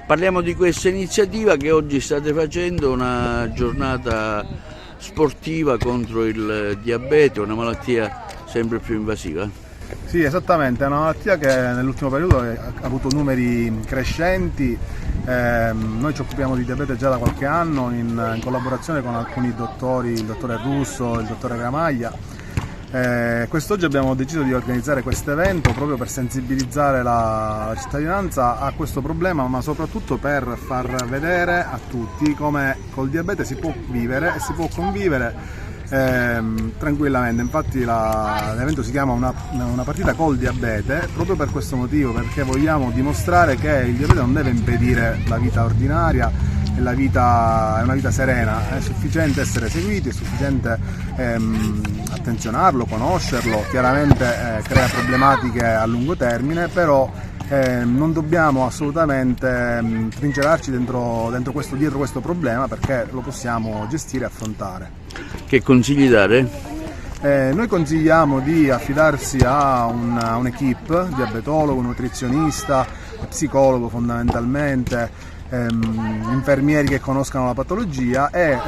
Parliamo di questa iniziativa che oggi state facendo, una giornata sportiva contro il diabete, una malattia sempre più invasiva. Sì, esattamente, è una malattia che nell'ultimo periodo ha avuto numeri crescenti. Noi ci occupiamo di diabete già da qualche anno in collaborazione con alcuni dottori, il dottore Russo, il dottore Gramaglia. Quest'oggi abbiamo deciso di organizzare questo evento proprio per sensibilizzare la cittadinanza a questo problema, ma soprattutto per far vedere a tutti come col diabete si può vivere e si può convivere tranquillamente. Infatti l'evento si chiama una partita col diabete proprio per questo motivo, perché vogliamo dimostrare che il diabete non deve impedire la vita ordinaria e la vita è una vita serena. È sufficiente essere seguiti, è sufficiente attenzionarlo, conoscerlo. Chiaramente crea problematiche a lungo termine, però non dobbiamo assolutamente trincerarci dietro questo problema, perché lo possiamo gestire e affrontare. Che consigli dare? Noi consigliamo di affidarsi a un'equipe, diabetologo, nutrizionista, psicologo fondamentalmente, infermieri che conoscano la patologia, e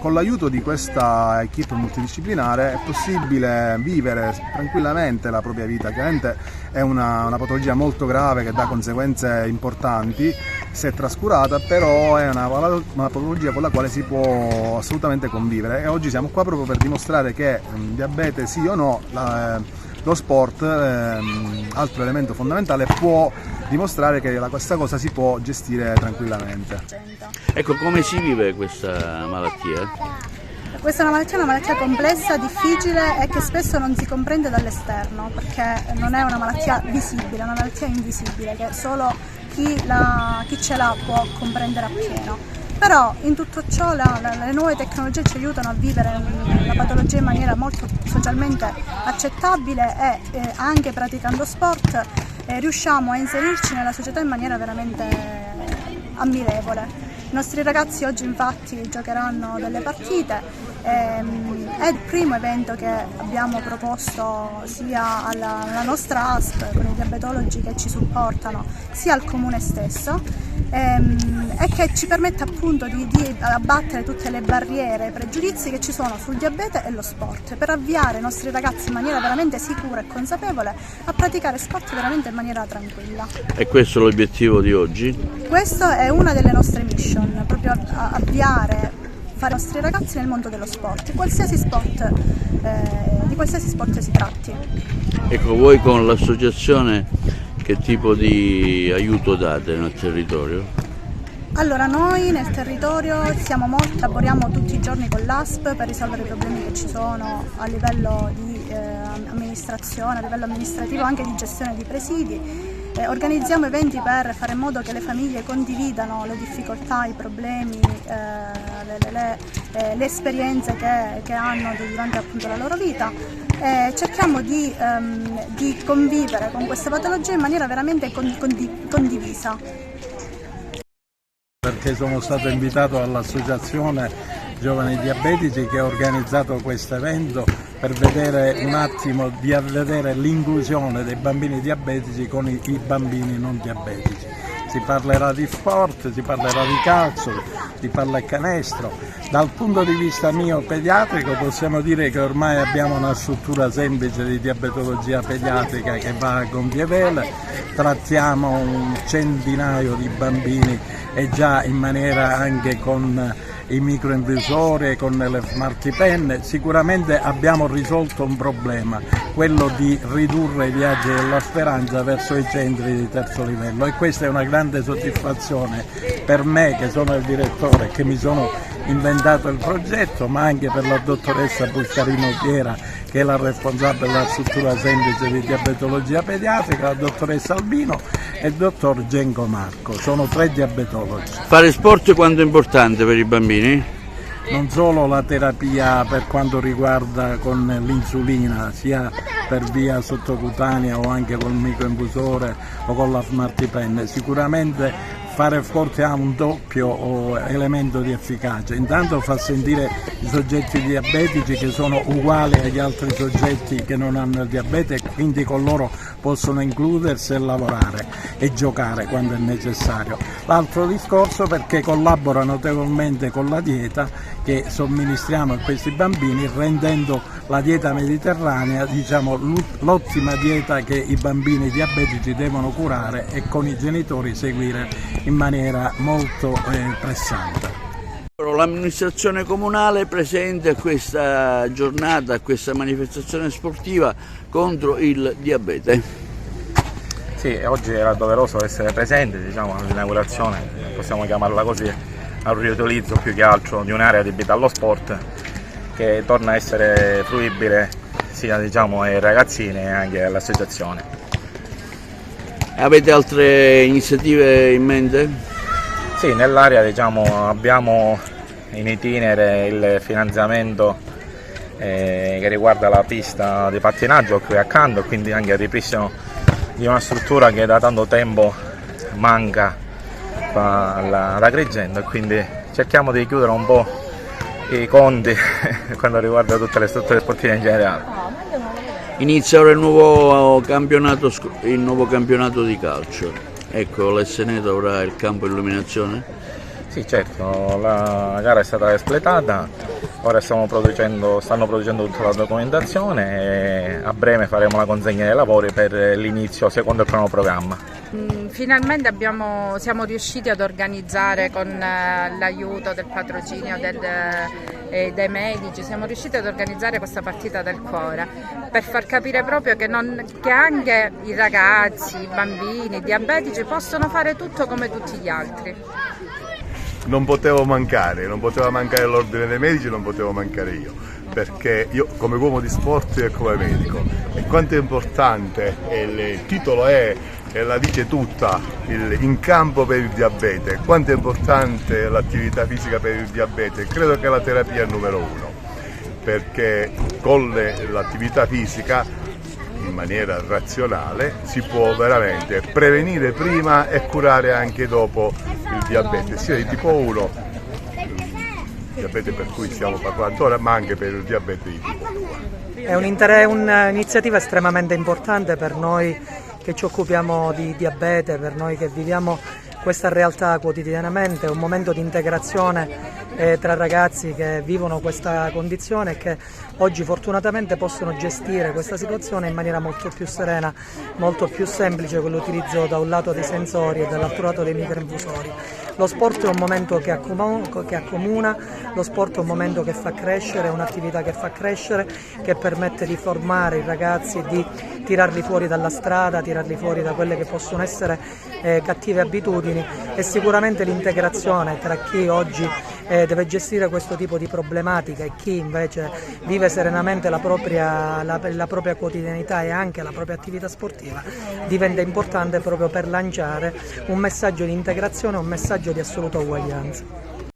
con l'aiuto di questa equipe multidisciplinare è possibile vivere tranquillamente la propria vita. Chiaramente è una patologia molto grave che dà conseguenze importanti se trascurata, però è una patologia con la quale si può assolutamente convivere, e oggi siamo qua proprio per dimostrare che diabete sì o no, lo sport, altro elemento fondamentale, può dimostrare che questa cosa si può gestire tranquillamente. Ecco, come si vive questa malattia? Questa è una malattia complessa, difficile e che spesso non si comprende dall'esterno, perché non è una malattia visibile, è una malattia invisibile che solo chi ce l'ha può comprendere appieno. Però in tutto ciò le nuove tecnologie ci aiutano a vivere la patologia in maniera molto socialmente accettabile, e anche praticando sport riusciamo a inserirci nella società in maniera veramente ammirevole. I nostri ragazzi oggi infatti giocheranno delle partite, è il primo evento che abbiamo proposto sia alla nostra ASP con i diabetologi che ci supportano, sia al comune stesso, e che ci permette appunto di abbattere tutte le barriere e i pregiudizi che ci sono sul diabete e lo sport, per avviare i nostri ragazzi in maniera veramente sicura e consapevole a praticare sport veramente in maniera tranquilla. E questo è l'obiettivo di oggi? Questo è una delle nostre mission, proprio avviare, fare i nostri ragazzi nel mondo dello sport, di qualsiasi sport si tratti. Ecco, voi con l'associazione che tipo di aiuto date nel territorio? Allora, noi nel territorio lavoriamo tutti i giorni con l'ASP per risolvere i problemi che ci sono a livello di amministrazione, a livello amministrativo, anche di gestione di presidi. Organizziamo eventi per fare in modo che le famiglie condividano le difficoltà, i problemi, le esperienze che hanno durante appunto la loro vita. Cerchiamo di convivere con questa patologia in maniera veramente condivisa. Perché sono stato invitato all'associazione Giovani Diabetici che ha organizzato questo evento per vedere un attimo di vedere l'inclusione dei bambini diabetici con i bambini non diabetici. Si parlerà di sport, si parlerà di calcio, si parla di canestro. Dal punto di vista mio pediatrico possiamo dire che ormai abbiamo una struttura semplice di diabetologia pediatrica che va a gonfie vele, trattiamo un centinaio di bambini e già in maniera anche con i microinvisori, con le smartpen. Sicuramente abbiamo risolto un problema, quello di ridurre i viaggi della speranza verso i centri di terzo livello, e questa è una grande soddisfazione per me che sono il direttore, che mi sono inventato il progetto, ma anche per la dottoressa Buscarino Piera che è la responsabile della struttura semplice di diabetologia pediatrica, la dottoressa Albino e il dottor Genco Marco. Sono 3 diabetologi. Fare sport quanto è importante per i bambini? Non solo la terapia per quanto riguarda con l'insulina, sia per via sottocutanea o anche col microinfusore o con la smartpen, sicuramente fare sport ha un doppio elemento di efficacia. Intanto fa sentire i soggetti diabetici che sono uguali agli altri soggetti che non hanno il diabete, e quindi con loro possono includersi e lavorare e giocare quando è necessario. L'altro discorso perché collabora notevolmente con la dieta che somministriamo a questi bambini, rendendo la dieta mediterranea, diciamo, l'ottima dieta che i bambini diabetici devono curare e con i genitori seguire in maniera molto pressante. L'amministrazione comunale è presente a questa giornata, a questa manifestazione sportiva contro il diabete. Sì, oggi era doveroso essere presenti, diciamo, all'inaugurazione, possiamo chiamarla così, al riutilizzo più che altro di un'area adibita allo sport che torna a essere fruibile sia, diciamo, ai ragazzini e anche all'associazione. Avete altre iniziative in mente? Sì, nell'area, diciamo, abbiamo in itinere il finanziamento che riguarda la pista di pattinaggio qui accanto, quindi anche il ripristino di una struttura che da tanto tempo manca ad Agrigento, e quindi cerchiamo di chiudere un po' i conti quando riguarda tutte le strutture sportive in generale. Inizia ora il nuovo campionato di calcio. Ecco, l'Esseneto avrà il campo illuminazione? Sì, certo, la gara è stata espletata, ora stanno producendo tutta la documentazione e a breve faremo la consegna dei lavori per l'inizio secondo il cronoprogramma. Finalmente siamo riusciti ad organizzare con l'aiuto del patrocinio dei medici, siamo riusciti ad organizzare questa partita del cuore per far capire proprio che anche i ragazzi, i bambini, i diabetici possono fare tutto come tutti gli altri. Non poteva mancare l'ordine dei medici, non potevo mancare io, perché io come uomo di sport e come medico, e quanto è importante, il titolo è, e la dice tutta, in campo per il diabete, quanto è importante l'attività fisica per il diabete. Credo che la terapia è il numero uno, perché con l'attività fisica in maniera razionale si può veramente prevenire prima e curare anche dopo il diabete, sia di tipo 1, il diabete per cui stiamo parlando ora, ma anche per il diabete di tipo 2. È un'iniziativa estremamente importante per noi che ci occupiamo di diabete, per noi che viviamo questa realtà quotidianamente, è un momento di integrazione tra ragazzi che vivono questa condizione e che oggi fortunatamente possono gestire questa situazione in maniera molto più serena, molto più semplice, con l'utilizzo da un lato dei sensori e dall'altro lato dei microinfusori. Lo sport è un momento che accomuna, lo sport è un momento che fa crescere, è un'attività che fa crescere, che permette di formare i ragazzi, di tirarli fuori dalla strada, tirarli fuori da quelle che possono essere cattive abitudini, e sicuramente l'integrazione tra chi oggi deve gestire questo tipo di problematica e chi invece vive serenamente la propria quotidianità e anche la propria attività sportiva diventa importante proprio per lanciare un messaggio di integrazione, un messaggio di assoluta uguaglianza.